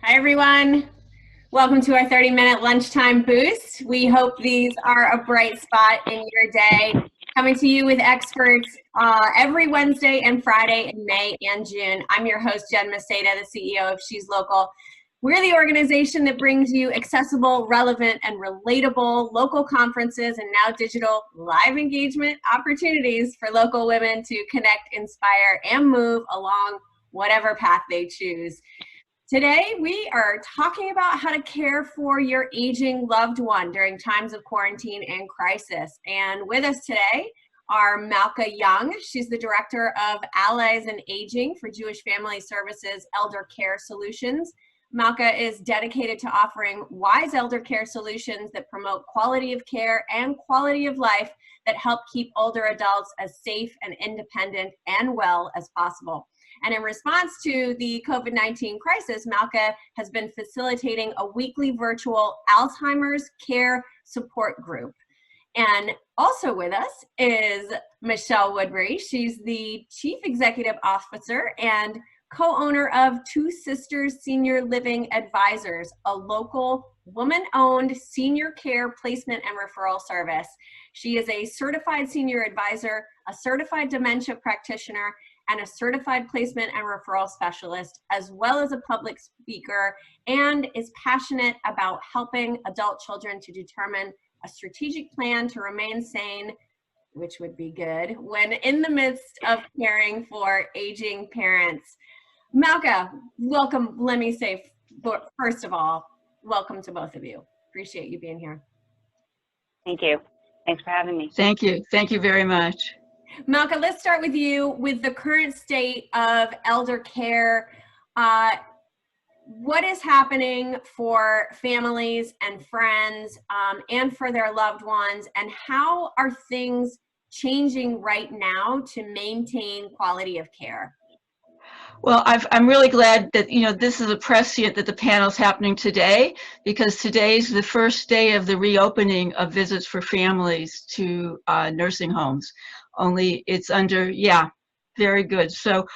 Hi, everyone. Welcome to our 30-minute lunchtime boost. We hope these are a bright spot in your day. Coming to you with experts every Wednesday and Friday in May and June. I'm your host, Jen Maceda, the CEO of She's Local. We're the organization that brings you accessible, relevant, and relatable local conferences and now digital live engagement opportunities for local women to connect, inspire, and move along whatever path they choose. Today, we are talking about how to care for your aging loved one during times of quarantine and crisis. And with us today are Malka Young. She's the Director of Allies and Aging for Jewish Family Services Elder Care Solutions. Malka is dedicated to offering wise elder care solutions that promote quality of care and quality of life that help keep older adults as safe and independent and well as possible. And in response to the COVID-19 crisis, Malka has been facilitating a weekly virtual Alzheimer's care support group. And also with us is Michelle Woodbrey. She's the Chief Executive Officer and co-owner of Two Sisters Senior Living Advisors, a local woman-owned senior care placement and referral service. She is a certified senior advisor, a certified dementia practitioner, and a certified placement and referral specialist, as well as a public speaker, and is passionate about helping adult children to determine a strategic plan to remain sane, which would be good, when in the midst of caring for aging parents. Malka, welcome. Let me say, first of all, welcome to both of you. Appreciate you being here. Thank you. Thanks for having me. Thank you. Thank you very much. Malka, let's start with you. With the current state of elder care, what is happening for families and friends and for their loved ones, and how are things changing right now to maintain quality of care? Well, I'm really glad that, this is a prescient that the panel's happening today, because today's the first day of the reopening of visits for families to nursing homes. Only it's under, very good. So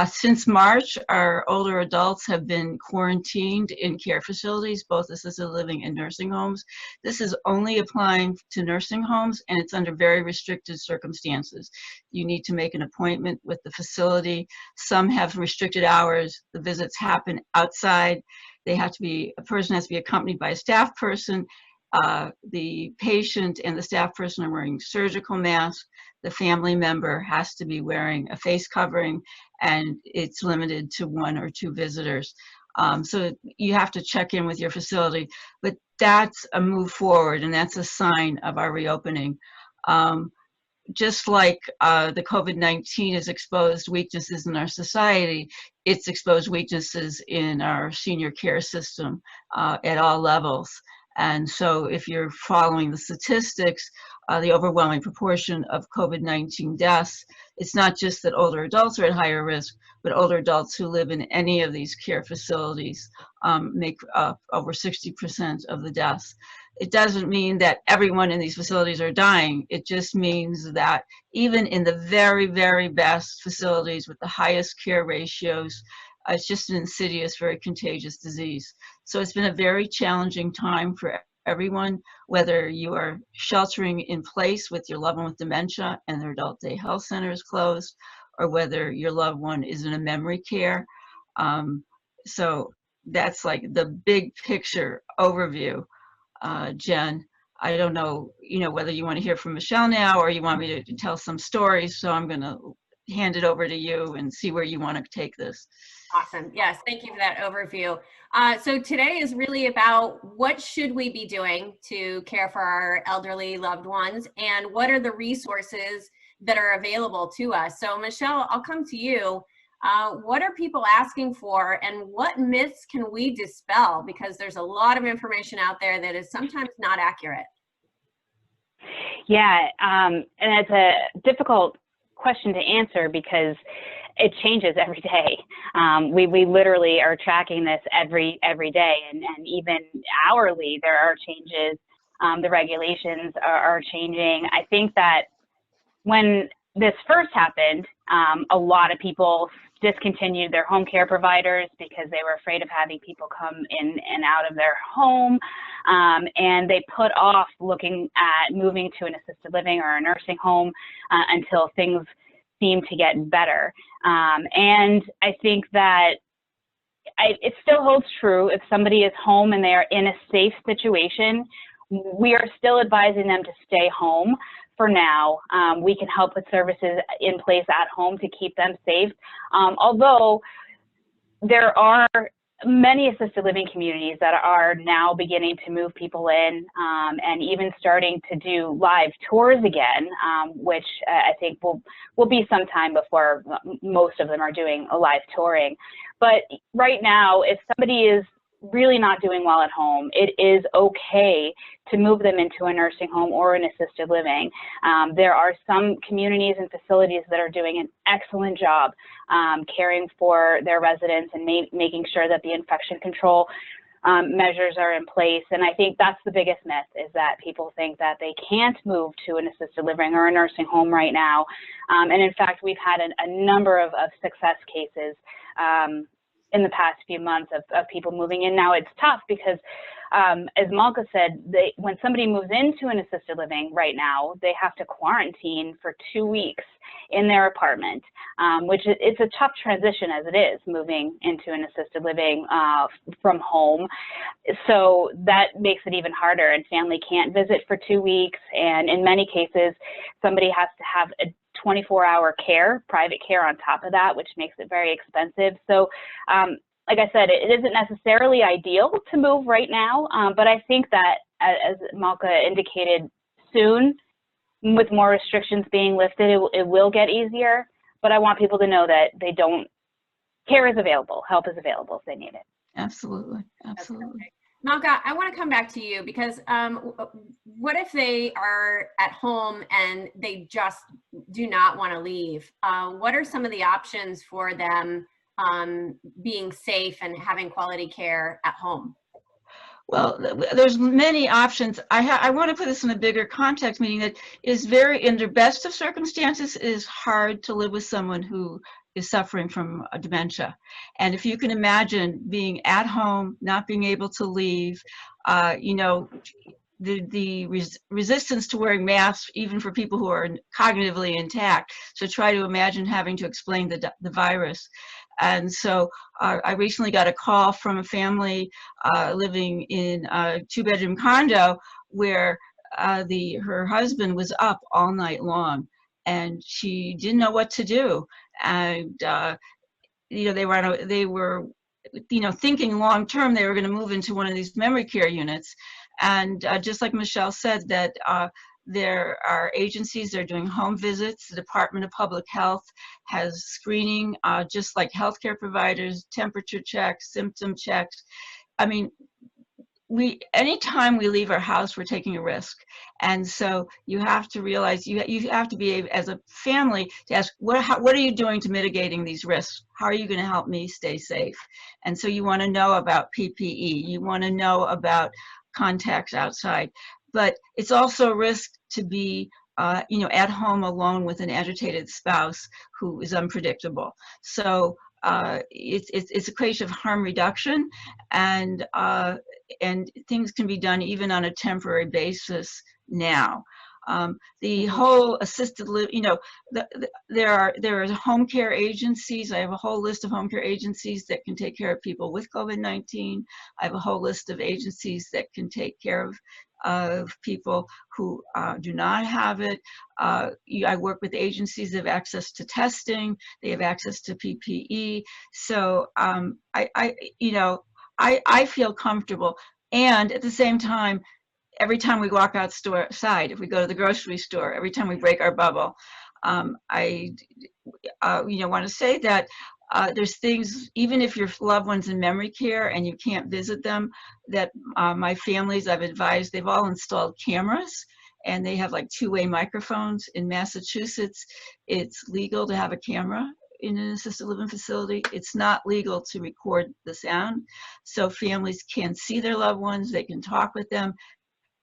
since March, our older adults have been quarantined in care facilities, both assisted living and nursing homes. This is only applying to nursing homes, and it's under very restricted circumstances. You need to make an appointment with the facility. Some have restricted hours. The visits happen outside. A person has to be accompanied by a staff person. The patient and the staff person are wearing surgical masks. The family member has to be wearing a face covering, and it's limited to 1 or 2 visitors. So you have to check in with your facility, but that's a move forward, and that's a sign of our reopening. Just like the COVID-19 has exposed weaknesses in our society, it's exposed weaknesses in our senior care system at all levels. And so if you're following the statistics, the overwhelming proportion of COVID-19 deaths, it's not just that older adults are at higher risk, but older adults who live in any of these care facilities make up over 60% of the deaths. It doesn't mean that everyone in these facilities are dying. It just means that even in the very, very best facilities with the highest care ratios, it's just an insidious, very contagious disease. So it's been a very challenging time for everyone, whether you are sheltering in place with your loved one with dementia and their adult day health center is closed, or whether your loved one is in a memory care. So that's like the big picture overview. Jen, I don't know, whether you want to hear from Michelle now or you want me to tell some stories. So I'm going to hand it over to you and see where you want to take this. Awesome. Yes, thank you for that overview. So today is really about what should we be doing to care for our elderly loved ones, and what are the resources that are available to us. So Michelle, I'll come to you. What are people asking for, and what myths can we dispel? Because there's a lot of information out there that is sometimes not accurate. Yeah, and it's a difficult question to answer because it changes every day. We literally are tracking this every day, and even hourly there are changes. The regulations are changing. I think that when this first happened, a lot of people discontinued their home care providers because they were afraid of having people come in and out of their home. And they put off looking at moving to an assisted living or a nursing home until things seem to get better. And I think that it still holds true. If somebody is home and they are in a safe situation, we are still advising them to stay home for now. We can help with services in place at home to keep them safe. Although there are many assisted living communities that are now beginning to move people in and even starting to do live tours again, which I think will be some time before most of them are doing a live touring. But right now, if somebody is really not doing well at home, it is okay to move them into a nursing home or an assisted living. There are some communities and facilities that are doing an excellent job caring for their residents and making sure that the infection control measures are in place. And I think that's the biggest myth, is that people think that they can't move to an assisted living or a nursing home right now. And in fact, we've had a number of success cases in the past few months of people moving in. Now it's tough because, as Malka said, when somebody moves into an assisted living right now, they have to quarantine for 2 weeks in their apartment, which it's a tough transition as it is, moving into an assisted living from home. So that makes it even harder, and family can't visit for 2 weeks. And in many cases, somebody has to have a 24-hour care, private care on top of that, which makes it very expensive. So like I said, it isn't necessarily ideal to move right now, but I think that, as Malka indicated, soon, with more restrictions being lifted, it will get easier. But I want people to know that care is available, help is available if they need it. Absolutely, absolutely. Malka, I want to come back to you because what if they are at home and they just do not want to leave? What are some of the options for them being safe and having quality care at home? Well, there's many options. I want to put this in a bigger context, meaning that is in the best of circumstances, it is hard to live with someone who is suffering from dementia. And if you can imagine being at home, not being able to leave, the resistance to wearing masks, even for people who are cognitively intact. So try to imagine having to explain the virus. And so I recently got a call from a family living in a 2-bedroom condo where her husband was up all night long, and she didn't know what to do. And they were thinking long term they were going to move into one of these memory care units. And just like Michelle said, that there are agencies that are doing home visits. The Department of Public Health has screening, just like healthcare providers, temperature checks, symptom checks. I mean, anytime we leave our house, we're taking a risk. And so you have to realize, you have to be, as a family, to ask, what are you doing to mitigating these risks? How are you going to help me stay safe? And so you want to know about PPE. You want to know about contacts outside. But it's also a risk to be at home alone with an agitated spouse who is unpredictable. So it's a question of harm reduction, and things can be done even on a temporary basis now. The whole assisted living, there are home care agencies. I have a whole list of home care agencies that can take care of people with COVID-19. I have a whole list of agencies that can take care of people who do not have it. I work with agencies that have access to testing. They have access to PPE. So I feel comfortable. And at the same time, every time we walk outside, if we go to the grocery store, every time we break our bubble, I want to say that there's things, even if your loved one's in memory care and you can't visit them, that my families I've advised, they've all installed cameras, and they have like 2-way microphones. In Massachusetts, it's legal to have a camera in an assisted living facility. It's not legal to record the sound. So families can see their loved ones, they can talk with them.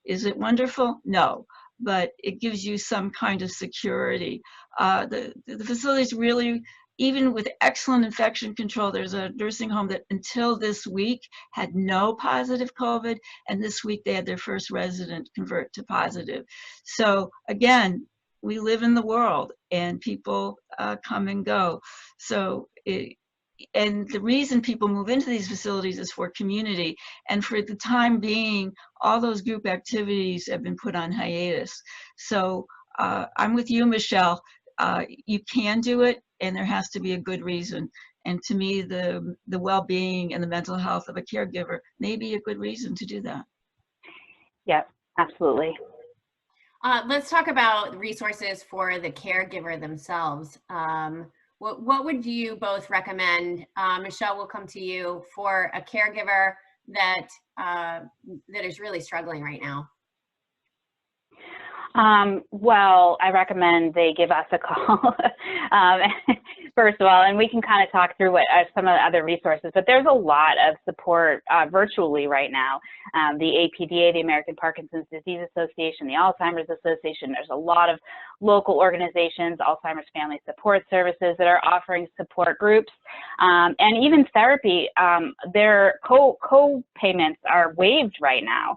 Is it wonderful? No, but it gives you some kind of security. The facilities really even with excellent infection control, there's a nursing home that until this week had no positive COVID, and this week they had their first resident convert to positive. So again, we live in the world, and people come and go. So and the reason people move into these facilities is for community. And for the time being, all those group activities have been put on hiatus. So I'm with you, Michelle. You can do it, and there has to be a good reason. And to me, the well-being and the mental health of a caregiver may be a good reason to do that. Yep, absolutely. Let's talk about resources for the caregiver themselves. What would you both recommend? Michelle, we'll come to you, for a caregiver that that is really struggling right now. Well, I recommend they give us a call, first of all, and we can kind of talk through what some of the other resources, but there's a lot of support virtually right now. The APDA, the American Parkinson's Disease Association, the Alzheimer's Association, there's a lot of local organizations, Alzheimer's Family Support Services, that are offering support groups, and even therapy. Their co-payments are waived right now.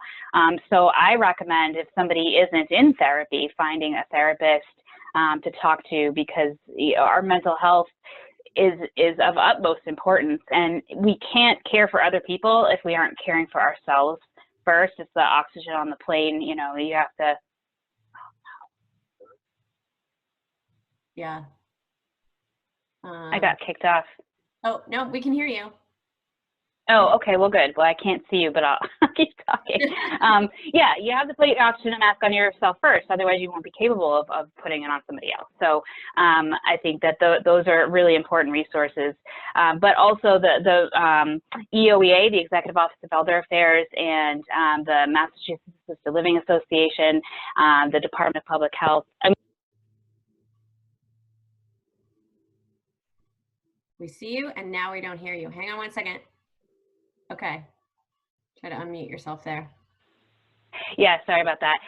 So I recommend, if somebody isn't in therapy, finding a therapist to talk to, because our mental health is of utmost importance, and we can't care for other people if we aren't caring for ourselves first. It's the oxygen on the plane, you know, you have to. Yeah. I got kicked off. Oh, no, we can hear you. Oh, okay, well, good. Well, I can't see you, but I'll keep talking. Yeah, you have to put your oxygen mask on yourself first, otherwise you won't be capable of putting it on somebody else. So I think that those are really important resources. But also the EOEA, the Executive Office of Elder Affairs, and the Massachusetts Assisted Living Association, the Department of Public Health. We see you, and now we don't hear you. Hang on one second. Okay. Try to unmute yourself there. Yeah, sorry about that.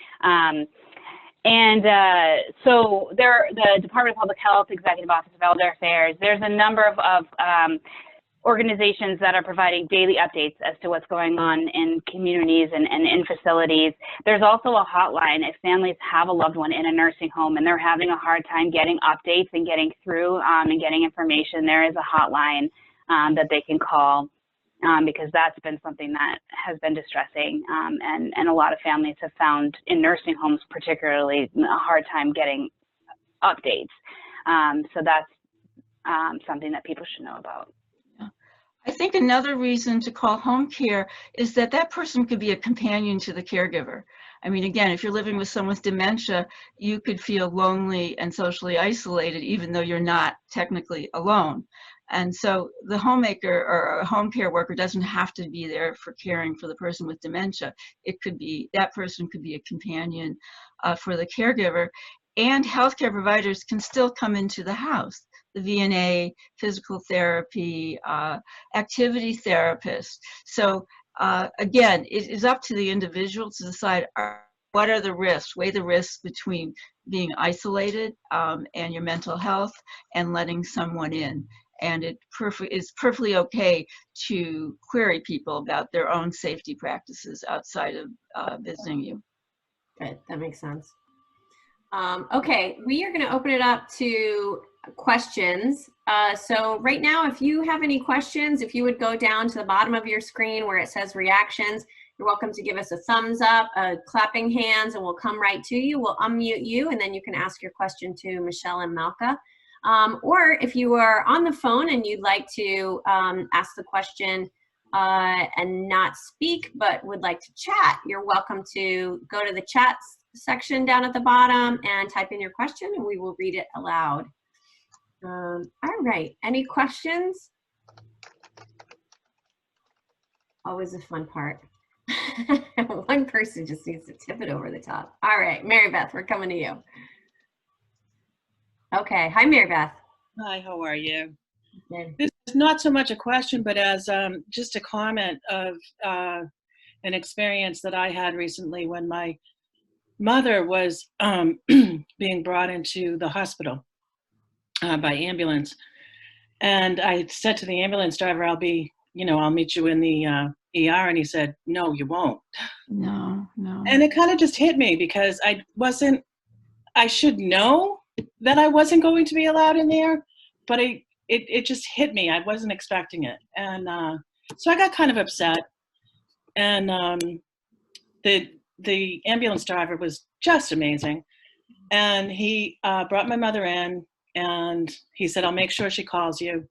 So the Department of Public Health, Executive Office of Elder Affairs, there's a number of organizations that are providing daily updates as to what's going on in communities and in facilities. There's also a hotline if families have a loved one in a nursing home and they're having a hard time getting updates and getting through and getting information. There is a hotline that they can call. Because that's been something that has been distressing, and a lot of families have found in nursing homes particularly a hard time getting updates. So that's something that people should know about. I think another reason to call home care is that that person could be a companion to the caregiver. I mean, again, if you're living with someone with dementia, you could feel lonely and socially isolated, even though you're not technically alone. And so the homemaker or a home care worker doesn't have to be there for caring for the person with dementia. It could be, that person could be a companion for the caregiver. And healthcare providers can still come into the house. The VNA, physical therapy, activity therapists. So again, it is up to the individual to decide what are the risks, weigh the risks between being isolated and your mental health and letting someone in. And it's perfectly okay to query people about their own safety practices outside of visiting you. Good, that makes sense. Okay, we are going to open it up to questions. So right now, if you have any questions, if you would go down to the bottom of your screen where it says reactions, you're welcome to give us a thumbs up, clapping hands, and we'll come right to you. We'll unmute you, and then you can ask your question to Michelle and Malka. Or if you are on the phone and you'd like to ask the question and not speak, but would like to chat, you're welcome to go to the chat section down at the bottom and type in your question, and we will read it aloud. All right, any questions? Always a fun part. One person just needs to tip it over the top. All right, Mary Beth, we're coming to you. Okay, hi Mary Beth. Hi, how are you? Good. This is not so much a question, but as just a comment of an experience that I had recently when my mother was being brought into the hospital by ambulance. And I said to the ambulance driver, I'll meet you in the ER. And he said, no, you won't. No, no. And it kind of just hit me because I should know that I wasn't going to be allowed in there, but it just hit me. I wasn't expecting it. And so I got kind of upset. And the ambulance driver was just amazing. And he brought my mother in, and he said, I'll make sure she calls you.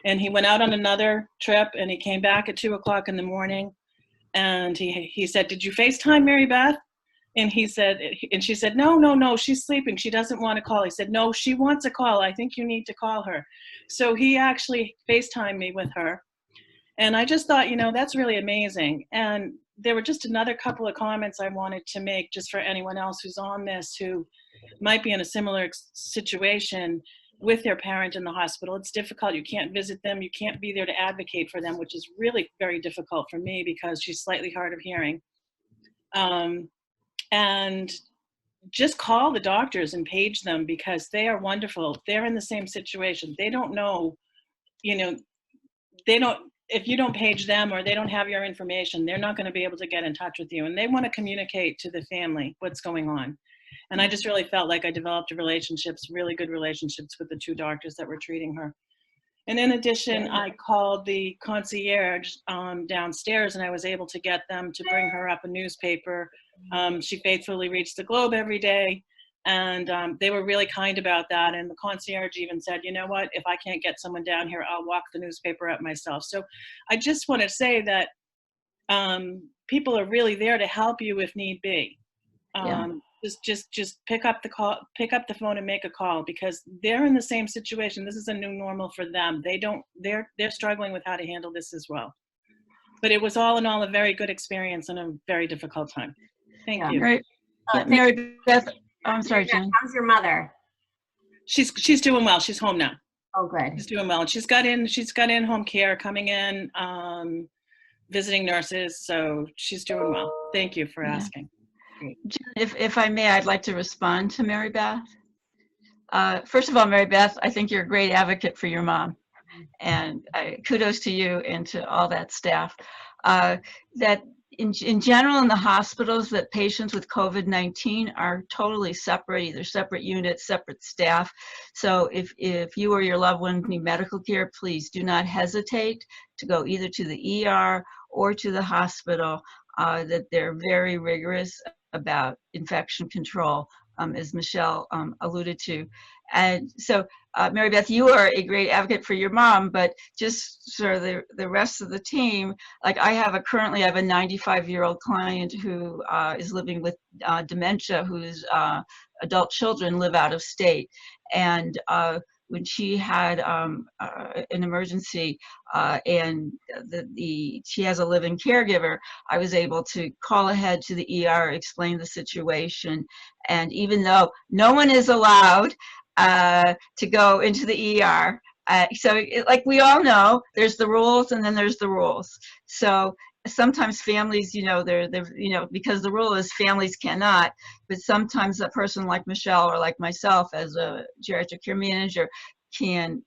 And he went out on another trip, and he came back at 2:00 in the morning. And he said, did you FaceTime Mary Beth? And she said, no, she's sleeping. She doesn't want to call. He said, no, she wants a call. I think you need to call her. So he actually FaceTimed me with her. And I just thought, that's really amazing. And there were just another couple of comments I wanted to make just for anyone else who's on this who might be in a similar situation with their parent in the hospital. It's difficult. You can't visit them. You can't be there to advocate for them, which is really very difficult for me because she's slightly hard of hearing. And just call the doctors and page them because they are wonderful. They're in the same situation. They don't know, if you don't page them or they don't have your information, they're not going to be able to get in touch with you. And they want to communicate to the family what's going on. And I just really felt like I developed really good relationships with the two doctors that were treating her. And in addition, I called the concierge downstairs, and I was able to get them to bring her up a newspaper. She faithfully reads the Globe every day, and they were really kind about that. And the concierge even said, you know what, if I can't get someone down here, I'll walk the newspaper up myself. So I just want to say that people are really there to help you if need be. Just pick up the phone and make a call because they're in the same situation. This is a new normal for them. They're struggling with how to handle this as well. But it was all in all a very good experience and a very difficult time. Thank you. Right. Mary Beth, I'm sorry, Jen. How's your mother? She's doing well. She's home now. Oh, good. She's doing well. She's got in-home care coming in, visiting nurses. So she's doing well. Thank you for asking. Jen, if I may, I'd like to respond to Mary Beth. First of all, Mary Beth, I think you're a great advocate for your mom. And kudos to you and to all that staff. That in general in the hospitals, that patients with COVID-19 are totally separate, either separate units, separate staff. So if you or your loved one need medical care, please do not hesitate to go either to the ER or to the hospital. That they're very rigorous about infection control, as Michelle alluded to. And so, Mary Beth, you are a great advocate for your mom, but just for the rest of the team, like I currently have a 95-year-old client who is living with dementia, whose adult children live out of state. And when she had an emergency and she has a living caregiver, I was able to call ahead to the ER, explain the situation. And even though no one is allowed to go into the ER, like we all know, there's the rules and then there's the rules. So sometimes families, they're because the rule is families cannot, but sometimes a person like Michelle or like myself as a geriatric care manager can,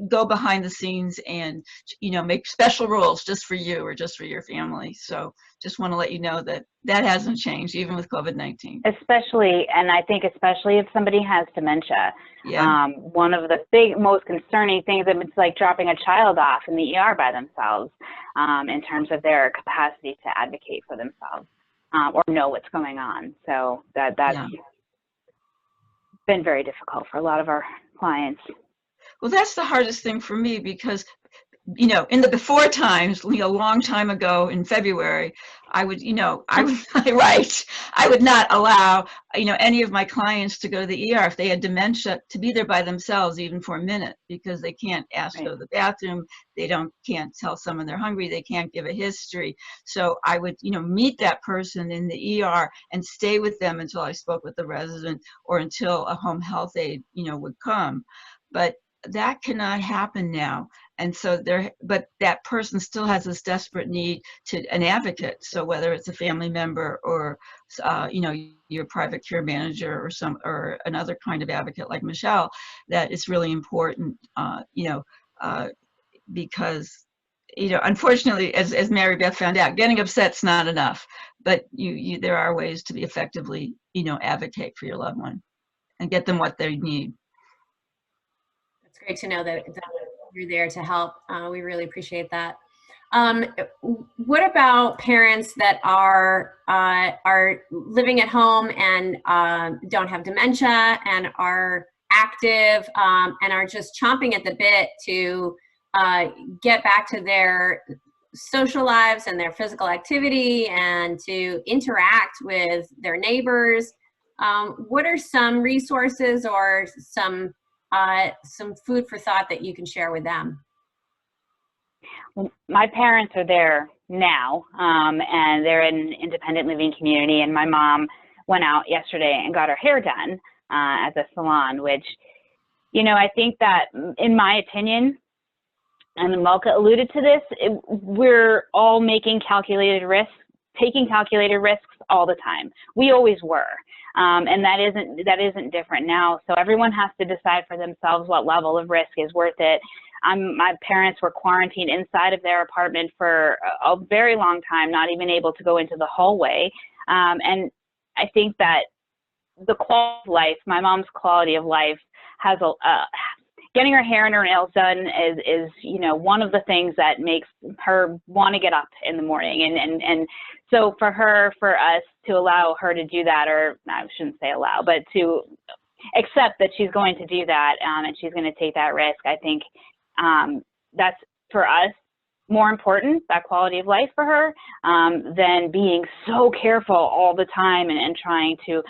go behind the scenes and, make special rules just for you or just for your family. So just want to let you know that hasn't changed even with COVID-19. Especially if somebody has dementia. Yeah. One of the most concerning things, it's like dropping a child off in the ER by themselves in terms of their capacity to advocate for themselves or know what's going on. So that's been very difficult for a lot of our clients. Well, that's the hardest thing for me because, in the before times, a long time ago in February, I would, I would not allow, any of my clients to go to the ER if they had dementia to be there by themselves even for a minute because they can't ask to go to the bathroom. They can't tell someone they're hungry. They can't give a history. So I would, meet that person in the ER and stay with them until I spoke with the resident or until a home health aide, would come. But that cannot happen now. And so but that person still has this desperate need to an advocate. So whether it's a family member or, your private care manager or another kind of advocate like Michelle, that it's really important, because, unfortunately, as Mary Beth found out, getting upset's not enough, but there are ways to be effectively, advocate for your loved one and get them what they need. It's great to know that you're there to help. We really appreciate that. What about parents that are living at home and don't have dementia and are active and are just chomping at the bit to get back to their social lives and their physical activity and to interact with their neighbors? What are some resources or some food for thought that you can share with them? Well, my parents are there now, and they're in an independent living community, and my mom went out yesterday and got her hair done at the salon, which, I think that, in my opinion, and Malka alluded to this, we're all making calculated risks, taking calculated risks all the time. We always were. And that isn't different now. So everyone has to decide for themselves what level of risk is worth it. My parents were quarantined inside of their apartment for a very long time, not even able to go into the hallway. And I think that the quality of life, my mom's quality of life, has getting her hair and her nails done is one of the things that makes her want to get up in the morning. And so for us to allow her to do that, or I shouldn't say allow, but to accept that she's going to do that and she's going to take that risk, I think that's, for us, more important, that quality of life for her, than being so careful all the time and trying to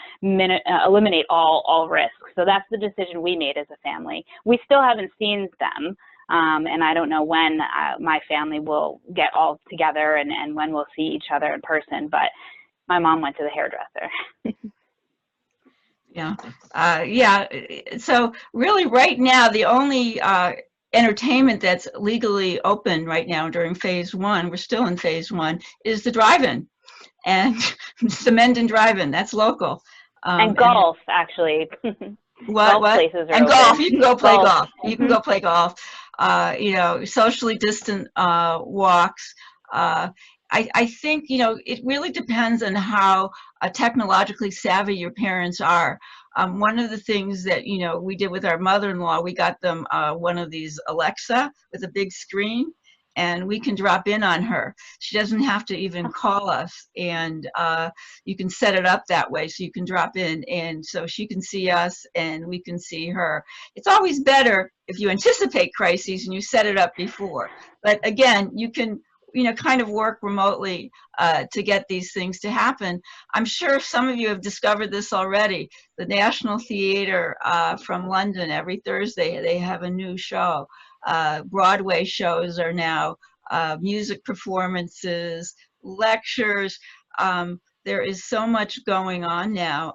eliminate all risks. So that's the decision we made as a family. We still haven't seen them, and I don't know when my family will get all together and when we'll see each other in person, but my mom went to the hairdresser. Yeah. So really right now, the only entertainment that's legally open right now during phase 1, we're still in phase 1, is the drive-in. And the Mendon Drive-In, that's local. And golf, actually. What? Places are and open. Golf, you can go play golf. Mm-hmm. You can go play golf. Socially distant walks. I think, it really depends on how technologically savvy your parents are. One of the things that, we did with our mother-in-law, we got them one of these Alexa with a big screen, and we can drop in on her. She doesn't have to even call us, and you can set it up that way so you can drop in, and so she can see us and we can see her. It's always better if you anticipate crises and you set it up before. But again, you can kind of work remotely to get these things to happen. I'm sure some of you have discovered this already. The National Theatre from London, every Thursday, they have a new show. Broadway shows are now music performances, lectures. There is so much going on now.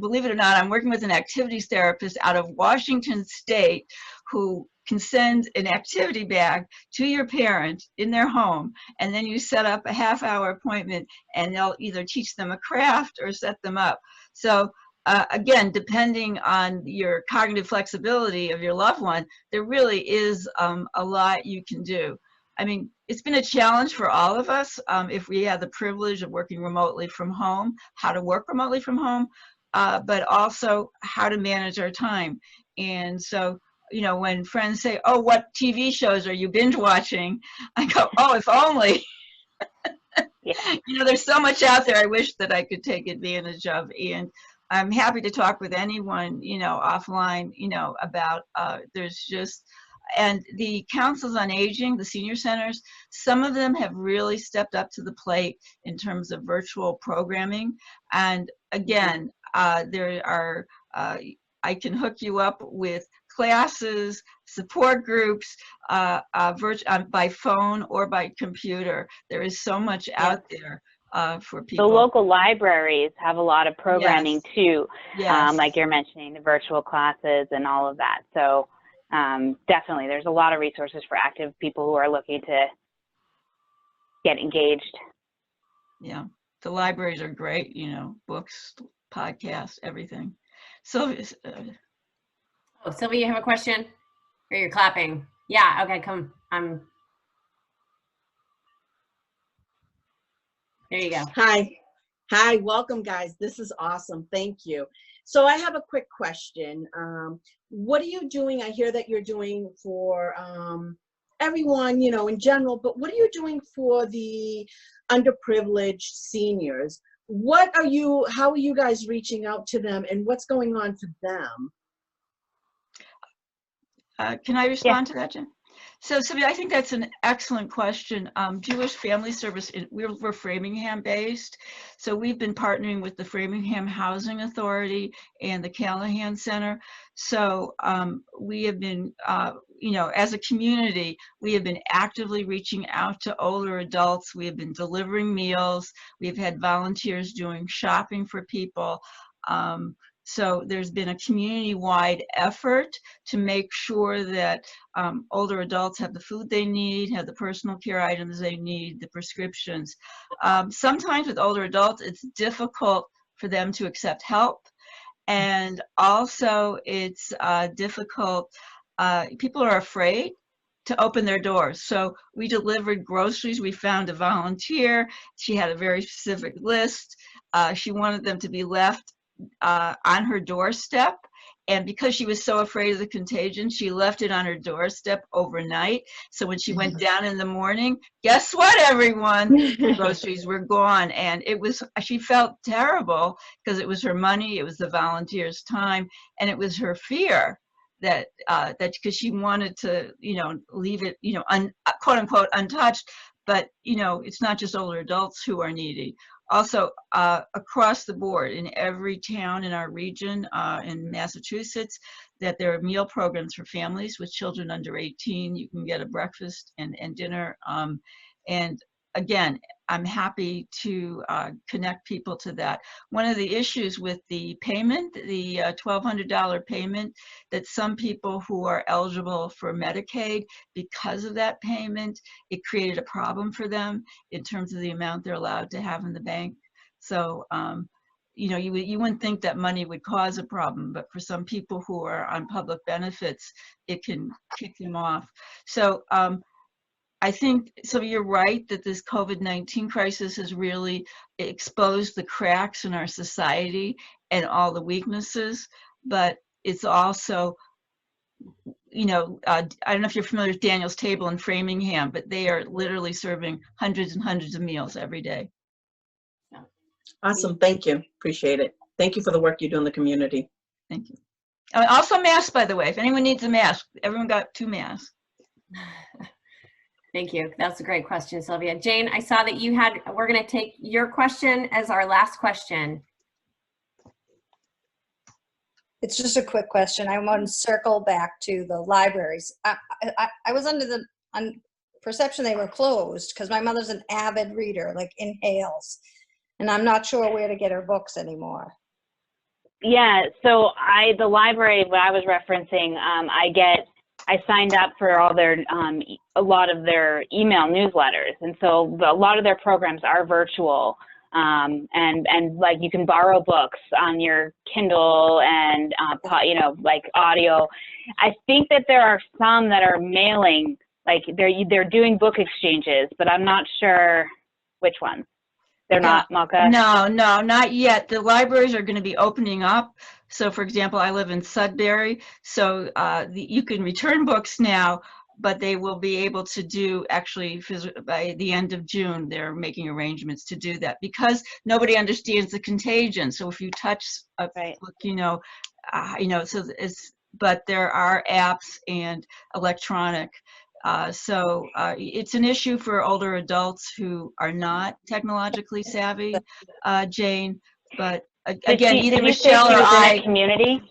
Believe it or not, I'm working with an activities therapist out of Washington State who can send an activity bag to your parent in their home, and then you set up a half-hour appointment and they'll either teach them a craft or set them up. So again, depending on your cognitive flexibility of your loved one, there really is a lot you can do. I mean, it's been a challenge for all of us if we have the privilege of working remotely from home, how to work remotely from home, but also how to manage our time. And so, when friends say, oh, what TV shows are you binge watching? I go, oh, if only. Yeah. There's so much out there I wish that I could take advantage of. And I'm happy to talk with anyone, offline, about there's just, and the councils on aging, the senior centers, some of them have really stepped up to the plate in terms of virtual programming. And again, there are, I can hook you up with classes, support groups, by phone or by computer. There is so much out there for people. The local libraries have a lot of programming too, Yes. like you're mentioning, the virtual classes and all of that. So definitely, there's a lot of resources for active people who are looking to get engaged. Yeah, the libraries are great, books, podcasts, everything. So, Oh, Sylvia, you have a question? Or you're clapping? Yeah, okay, come. There you go. Hi, welcome guys. This is awesome. Thank you. So I have a quick question. What are you doing? I hear that you're doing for everyone, in general, but what are you doing for the underprivileged seniors? How are you guys reaching out to them, and what's going on for them? can I respond to that, Jen? So, Sylvia, I think that's an excellent question. Jewish Family Service, we're Framingham based. So we've been partnering with the Framingham Housing Authority and the Callahan Center. So we have been, as a community, we have been actively reaching out to older adults. We have been delivering meals. We've had volunteers doing shopping for people. So there's been a community-wide effort to make sure that older adults have the food they need, have the personal care items they need, the prescriptions. Sometimes with older adults, it's difficult for them to accept help. And also it's difficult, people are afraid to open their doors. So we delivered groceries. We found a volunteer. She had a very specific list. She wanted them to be left on her doorstep, and because she was so afraid of the contagion, she left it on her doorstep overnight. So when she went down in the morning, guess what, everyone? The groceries were gone, and she felt terrible because it was her money, it was the volunteers' time, and it was her fear that because she wanted to leave it quote unquote untouched. But it's not just older adults who are needy. Also, across the board, in every town in our region, in Massachusetts, that there are meal programs for families with children under 18. You can get a breakfast and dinner. And again, I'm happy to connect people to that. One of the issues with the payment, the $1,200 payment, that some people who are eligible for Medicaid, because of that payment, it created a problem for them in terms of the amount they're allowed to have in the bank. So, you wouldn't think that money would cause a problem, but for some people who are on public benefits, it can kick them off. So, I think, so you're right that this COVID-19 crisis has really exposed the cracks in our society and all the weaknesses, but it's also, I don't know if you're familiar with Daniel's Table in Framingham, but they are literally serving hundreds and hundreds of meals every day. Awesome, thank you, appreciate it. Thank you for the work you do in the community. Thank you. Also masks, by the way, if anyone needs a mask, everyone got 2 masks. Thank you. That's a great question, Sylvia. Jane, I saw that we're going to take your question as our last question. It's just a quick question. I want to circle back to the libraries. I was under the perception they were closed because my mother's an avid reader, like inhales, and I'm not sure where to get her books anymore. Yeah, so the library, what I was referencing, I signed up for all their, a lot of their email newsletters. And so a lot of their programs are virtual. And like you can borrow books on your Kindle and, like audio. I think that there are some that are mailing, like they're doing book exchanges, but I'm not sure which ones. They're not, Malka? No, not yet. The libraries are going to be opening up. So, for example, I live in Sudbury, so you can return books now, but they will be able to do actually by the end of June. They're making arrangements to do that because nobody understands the contagion. So if you touch a book, but there are apps and electronic. So it's an issue for older adults who are not technologically savvy, Jane, but again, either Michelle or I. In a community?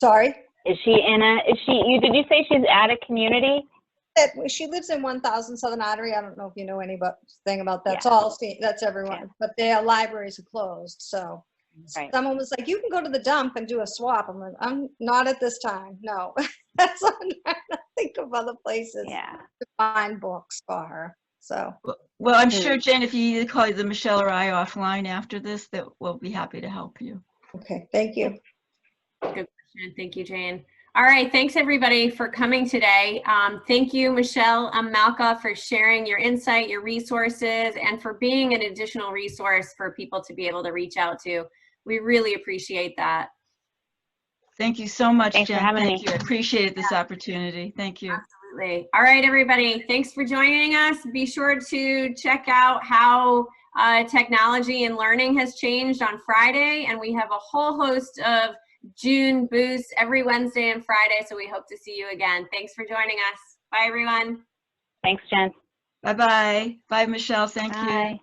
Sorry? Did you say she's at a community? She lives in 1000 Southern Artery. I don't know if you know anything about that. Yeah. That's everyone. Yeah. But their libraries are closed. So someone was like, you can go to the dump and do a swap. I'm like, I'm not at this time. No. That's what I'm trying to think of other places Yeah. to find books for her. So, Well, I'm sure, Jane, if you need to call either Michelle or I offline after this, that we'll be happy to help you. okay, thank you. Good question. Thank you, Jane. All right. Thanks, everybody, for coming today. Thank you, Michelle and Malka, for sharing your insight, your resources, and for being an additional resource for people to be able to reach out to. We really appreciate that. Thank you so much, Thanks for Jen. having Thank me. you. I appreciated this opportunity. Thank you. Absolutely. All right, everybody. Thanks for joining us. Be sure to check out how technology and learning has changed on Friday. And we have a whole host of June booths every Wednesday and Friday. So we hope to see you again. Thanks for joining us. Bye, everyone. Thanks, Jen. Bye-bye. Bye, Michelle. Thank you. Bye.